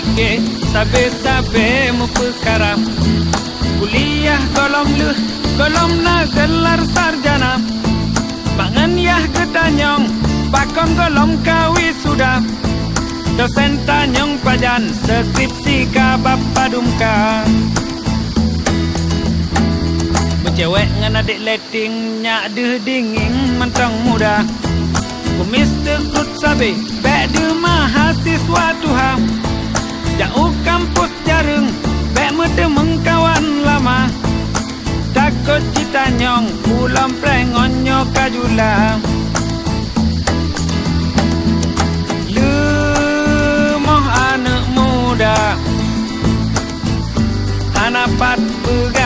fikir sabe-sabe mu perkara. Kuliah golom na gelar sarjana. Bangan yah ketanyong bakon golom kawi sudah. Dosen tanyong pajan skripsi ka bapa dumka. Cewek ngan adik letting nyak deh dingin mentang muda. Ku Mr. Krut sabi bek de mahasiswa tuha. Jauh kampus jareng bek medemeng kawan lama. Takut cita nyong pulang prengonyo kajula. Lemoh anak muda anapat pegang